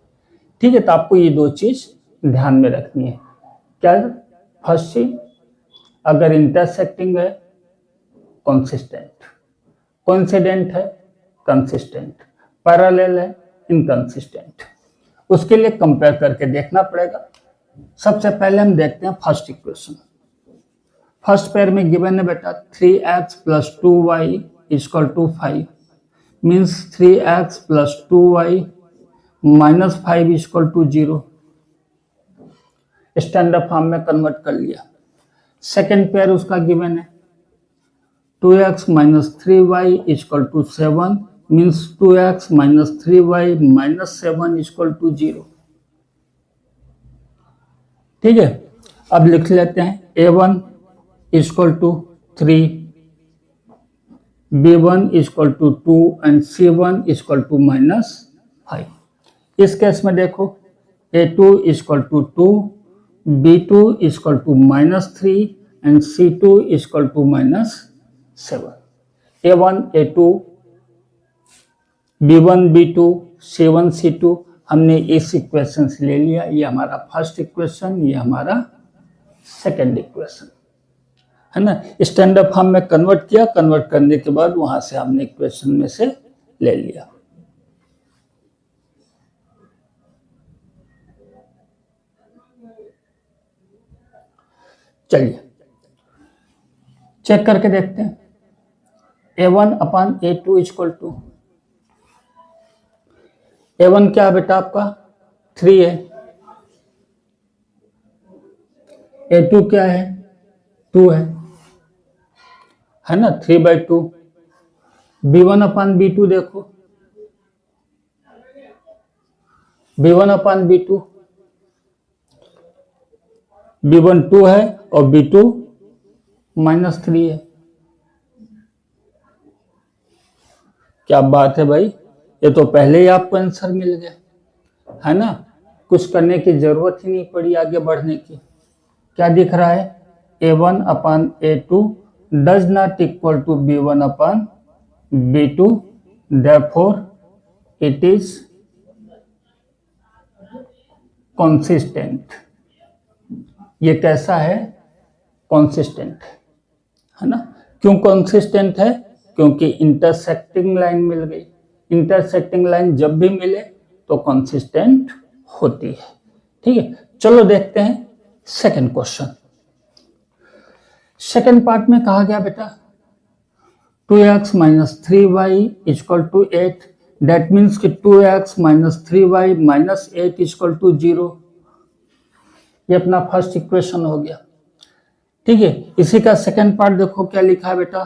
ठीक है, तो आपको ये दो चीज ध्यान में रखनी है। क्या, फर्स्ट चीज, अगर इंटरसेक्टिंग है कंसिस्टेंट, कोइंसिडेंट है कंसिस्टेंट, पैरेलल है इनकंसिस्टेंट। उसके लिए कंपेयर करके देखना पड़ेगा। सबसे पहले हम देखते हैं फर्स्ट इक्वेशन। फर्स्ट पेयर में गिवन है बेटा 3x plus 2y equal to 5, means 3x plus 2y minus 5 equal to 0। Standard form में कन्वर्ट कर लिया। सेकेंड पेयर उसका गिवन है 2x minus 3y equal to 7, means 2x minus 3y minus 7 equal to 0। ठीक है, अब लिख लेते हैं A1 equal to 3, B1 equal to 2 and C1 equal to -5। इस केस में देखो A2 equal to 2, B2 equal to -3 and C2 equal to -7। A1 A2 B1 B2 C1 C2 हमने इस इक्वेशन से ले लिया। ये हमारा फर्स्ट इक्वेशन, ये हमारा सेकंड इक्वेशन है ना। स्टैंडर्ड फॉर्म में कन्वर्ट किया, कन्वर्ट करने के बाद वहां से हमने इक्वेशन में से ले लिया। चलिए चेक करके देखते हैं। A1/A2 इक्वल टू A1 क्या है बेटा आपका 3 है, A2 क्या है, 2 है ना, 3/2। B1 अपान B2 देखो, B1 अपान B2, B1 2 है और B2 -3 है। क्या बात है भाई, ये तो पहले ही आपको आंसर मिल गया, है ना, कुछ करने की जरूरत ही नहीं पड़ी आगे बढ़ने की। क्या दिख रहा है, A1 upon A2 does not equal to B1 upon B2, therefore it is consistent. ये कैसा है, कॉन्सिस्टेंट है ना। क्यों कॉन्सिस्टेंट है, क्योंकि इंटरसेक्टिंग लाइन मिल गई। इंटरसेक्टिंग लाइन जब भी मिले तो कॉन्सिस्टेंट होती है। ठीक है, चलो देखते हैं सेकंड क्वेश्चन। सेकंड पार्ट में कहा गया बेटा 2x minus 3y equal to 8, that means कि 2x minus 3y minus 8 equal to 0। ये अपना फर्स्ट इक्वेशन हो गया। ठीक है, इसी का सेकंड पार्ट देखो क्या लिखा है बेटा,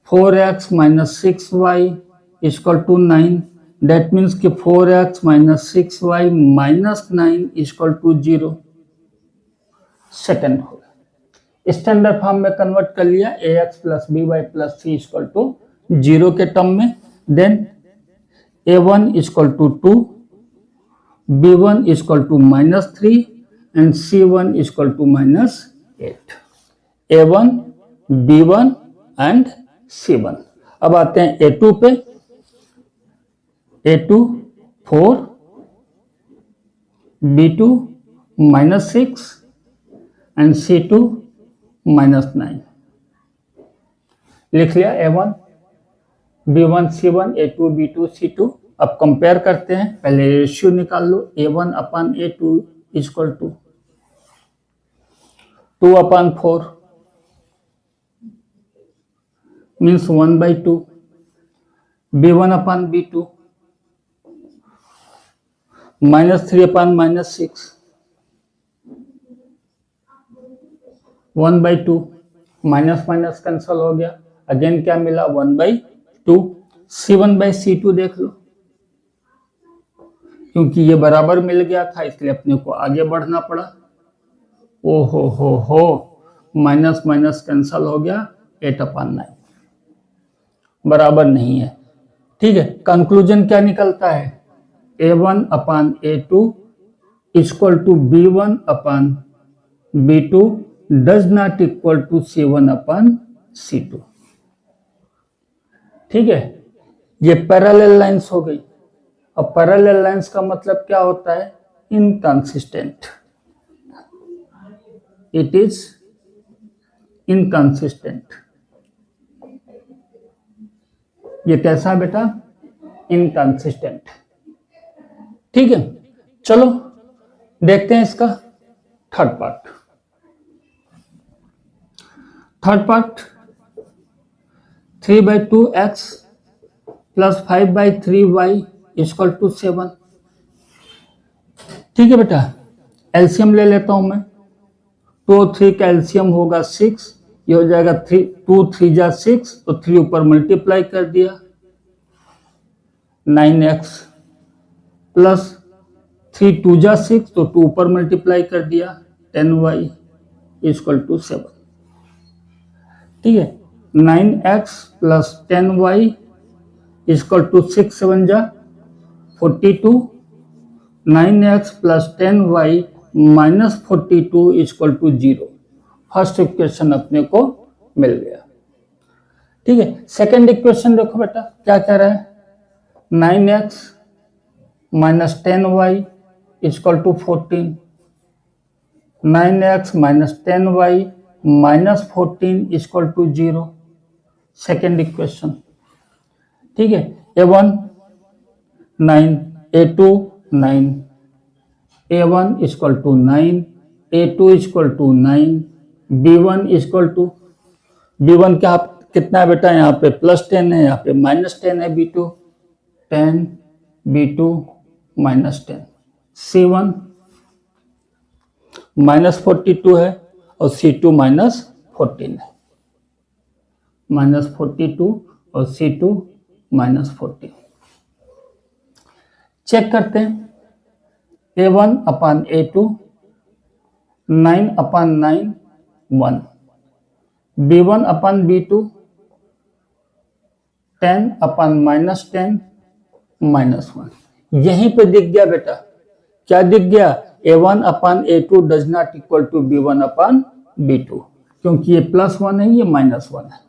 4x minus 6y equal to 9, that means कि 4x minus 6y minus 9 equal to 0। Second हो गया, स्टैंडर्ड फॉर्म में कन्वर्ट कर लिया, ax plus by plus c equal to 0 के टर्म में। Then a1 equal to 2, b1 equal to -3 and c1 equal to -8। a1, b1 and c1। अब आते हैं a2 पे, a2 4, b2 -6 एंड c2 -9। लिख लिया a1, b1, c1, a2, b2, c2। अब compare करते हैं, पहले रेशियो निकाल लो, a1 upon a2 equal to 2 upon 4 means 1/2, b1 upon b2 -3 upon -6 1/2, minus minus cancel हो गया, अगेन क्या मिला 1/2। c1/c2 देख लो, क्योंकि ये बराबर मिल गया था इसलिए अपने को आगे बढ़ना पड़ा। ओ हो माइनस माइनस कैंसल हो गया, 8 अपान 9 बराबर नहीं है। ठीक है, कंक्लूजन क्या निकलता है, a1 upon a2 equal to b1 upon b2 does not equal to c1 upon c2। ठीक है, ये पैरेलल लाइंस हो गई। अब पैरेलल लाइंस का मतलब क्या होता है, इनकंसिस्टेंट, इट इज इनकंसिस्टेंट। ये कैसा है बेटा, इनकंसिस्टेंट। ठीक है, चलो देखते हैं इसका third part. Third part 3/2x plus 5/3y equal to 7। ठीक है बेटा, एलसीएम ले लेता हूं मैं, 2 और 3 का एलसीएम होगा 6, ये हो जाएगा 2 3 जा 6, तो 3 ऊपर मल्टीप्लाई कर दिया, 9x प्लस 3 2 जा 6, तो 2 ऊपर मल्टीप्लाई कर दिया, 10y इक्वल टू 7। ठीक है, 9x plus 10y equal to 6 7 जा 42, 9x plus 10y minus 42 equal to 0। First equation अपने को मिल गया। ठीक है, सेकंड इक्वेशन देखो बेटा क्या कह रहा है, 9x minus 10y equal to 14, 9x minus 10y minus 14 equal to 0। Second equation. ठीक है, a1 9, a2 9, a1 equal to 9, a2 equal to 9, b1 equal to, b1 क्या कितना है बेटा, यहाँ पे +10 है, यहाँ पे -10 है, b2 10, b2 -10। C1 -42 है और C2 -14 है, -42 और C2 -14। चेक करते हैं। A1 अपान A2 9 अपान 9 1, B1 अपान B2 10 अपान -10 -1। यहीं पे दिख गया बेटा, क्या दिख गया? A1 upon A2 does not equal to B1 upon B2, क्योंकि ये +1 है, ये -1 है।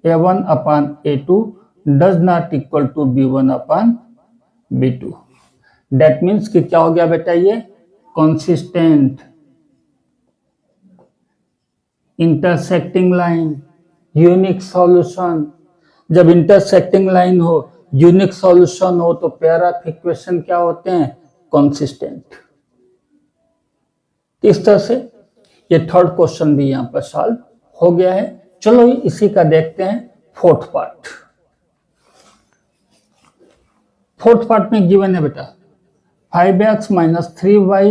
A1 upon A2 does not equal to B1 upon B2। That means कि क्या हो गया बेटा? ये consistent intersecting line, unique solution. जब इंटरसेक्टिंग लाइन हो, यूनिक सॉल्यूशन हो, तो पेयर ऑफ इक्वेशन क्या होते हैं? कंसिस्टेंट। इस तरह से ये थर्ड क्वेश्चन भी यहां पर सॉल्व हो गया है। चलो इसी का देखते हैं फोर्थ पार्ट। फोर्थ पार्ट में गिवन है बेटा 5x - 3y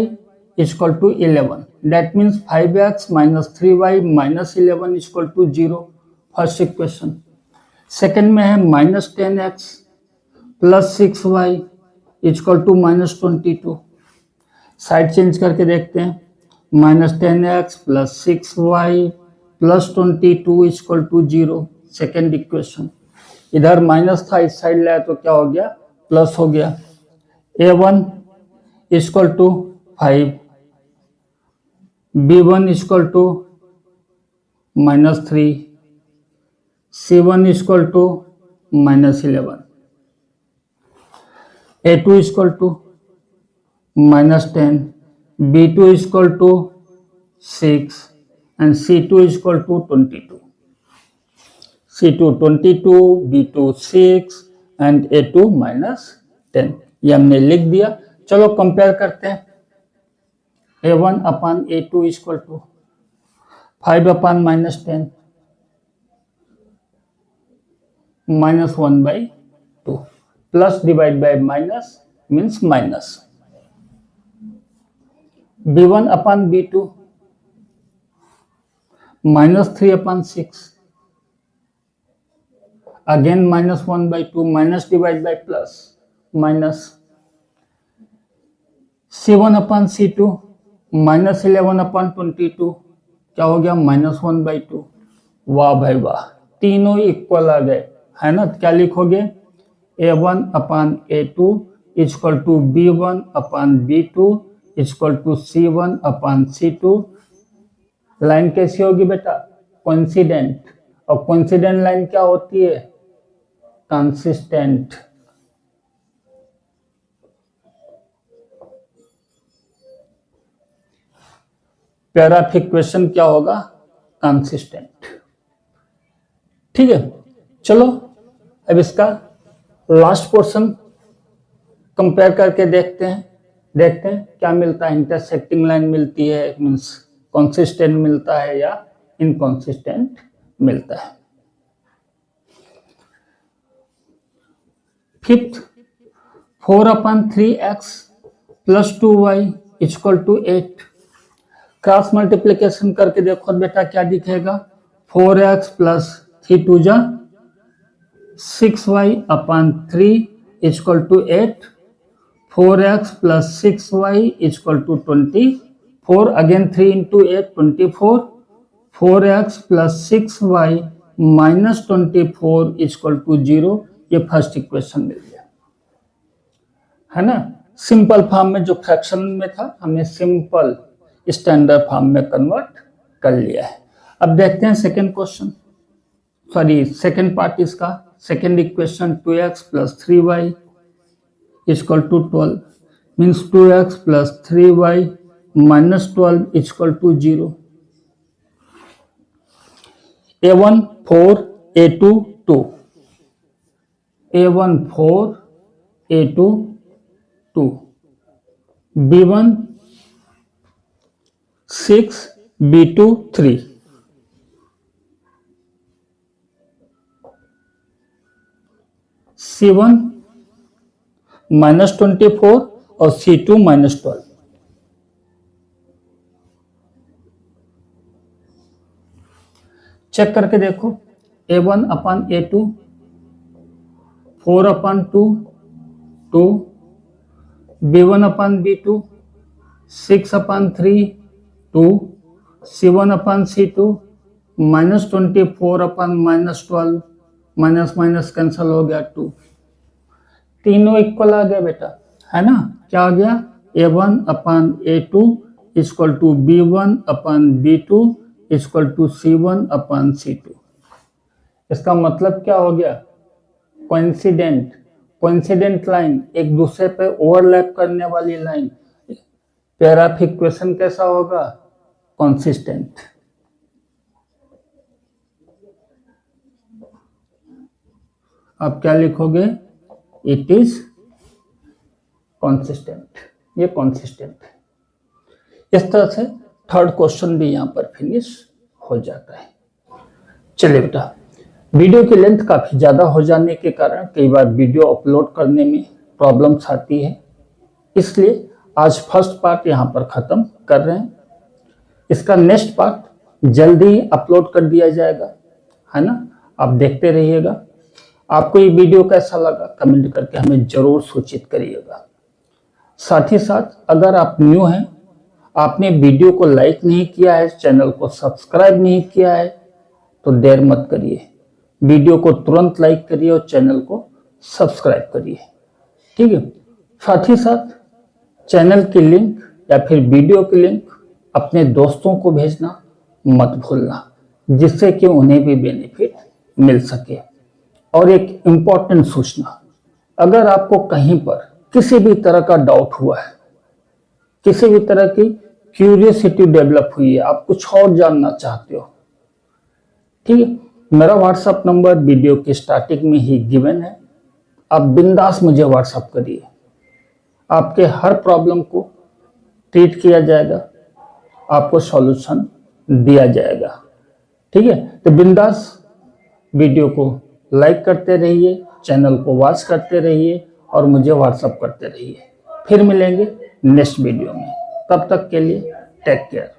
= 11। That means 5x - 3y - 11 = 0, first equation. Second में है -10x + 6y = -22। साइड चेंज करके देखते हैं। -10x + 6y + 22 = 0, second equation. इधर माइनस था, इस साइड लाया तो क्या हो गया? प्लस हो गया। A1 = 5, B1 = -3, C1 = -11, A2 = -10, B2 = 6 and C2 = 22। C2 22, B2 6 and A2 -10। ये हमने लिख दिया। चलो कंपेयर करते हैं। A1 upon A2 = 5 upon -10 -1/2, plus divide by minus means minus. B1 upon B2 -3 upon 6, again -1/2, minus divide by plus minus. C1 upon C2 -11 अपान 22, क्या हो गया? -1/2। वाह भाई वाह, तीनों इक्वल आ गए, है ना? क्या लिखोगे? A1 अपान A2 = B1 अपान B2 = C1 upon C2। Line कैसी होगी बेटा? कोइंसिडेंट। और कोइंसिडेंट लाइन क्या होती है? कंसिस्टेंट। पेयर ऑफ इक्वेशन क्या होगा? कंसिस्टेंट। ठीक है, चलो अब इसका लास्ट पोर्शन कंपेयर करके देखते हैं क्या मिलता है। इंटरसेक्टिंग लाइन मिलती है, मीन्स कंसिस्टेंट मिलता है या इनकंसिस्टेंट मिलता है। फिफ्थ, 4 अपान 3x + 2y = 8। क्रॉस मल्टीप्लीकेशन करके देखो बेटा, क्या दिखेगा? 4x + 3 2 जा 6y अपान 3 = 8। 4x + 6y = 24। Again 3 × 8 24। 4x + 6y - 24 = 0। ये फर्स्ट इक्वेशन मिल गया, है ना? सिंपल फॉर्म में जो फ्रैक्शन में था, हमने सिंपल स्टैंडर्ड फॉर्म में कन्वर्ट कर लिया है। अब देखते हैं second question, sorry second part इसका। Second equation 2x + 3y = 12, means 2x + 3y - 12 = 0। A1 4, A2 2, A1 4, A2 2, B1 6, B2 3। C1 -24 और C2 -12। चेक करके देखो, A1/A2 4/2 2, B1/B2 6/3 2, C1/C2 -24/-12, minus minus cancel हो गया 2, तीनों इक्वल आ गया बेटा, है ना। क्या आ गया, A1/A2 equal to B1/B2 equal to C1/C2। इसका मतलब क्या हो गया, कोइंसिडेंट लाइन, एक दूसरे पे ओवरलैप करने वाली लाइन। पेयर ऑफ इक्वेशन कैसा होगा, कंसिस्टेंट। आप क्या लिखोगे, इट इज कंसिस्टेंट, ये कंसिस्टेंट है। इस तरह से थर्ड क्वेश्चन भी यहां पर फिनिश हो जाता है। चलिए बेटा, वीडियो की लेंथ काफी ज्यादा हो जाने के कारण कई बार वीडियो अपलोड करने में प्रॉब्लम्स आती है, इसलिए आज फर्स्ट पार्ट यहां पर खत्म कर रहे हैं। इसका नेक्स्ट पार्ट जल्दी अपलोड कर दिया जाएगा, है ना। आप देखते रहिएगा। आपको ये वीडियो कैसा लगा कमेंट करके हमें जरूर सूचित करिएगा। साथ ही साथ अगर आप न्यू हैं, आपने वीडियो को लाइक नहीं किया है, चैनल को सब्सक्राइब नहीं किया है, तो देर मत करिए, वीडियो को तुरंत लाइक करिए और चैनल को सब्सक्राइब करिए, ठीक है। साथ ही साथ चैनल की लिंक या फिर वीडियो की लिंक अपने दोस्तों को भेजना मत भूलना, जिससे कि उन्हें भी बेनिफिट मिल सके। और एक इम्पॉर्टेंट सूचना, अगर आपको कहीं पर किसी भी तरह का डाउट हुआ है, किसी भी तरह की क्यूरियोसिटी डेवलप हुई है, आप कुछ और जानना चाहते हो, ठीक है, मेरा व्हाट्सएप नंबर वीडियो की स्टार्टिंग में ही गिवन है। आप बिंदास मुझे व्हाट्सएप करिए, आपके हर प्रॉब्लम को ट्रीट किया जाएगा, आपको सॉल्यूशन दिया जाएगा, ठीक है। तो बिंदास वीडियो को लाइक करते रहिए, चैनल को वॉच करते रहिए और मुझे व्हाट्सएप करते रहिए। फिर मिलेंगे नेक्स्ट वीडियो में, तब तक के लिए टेक केयर।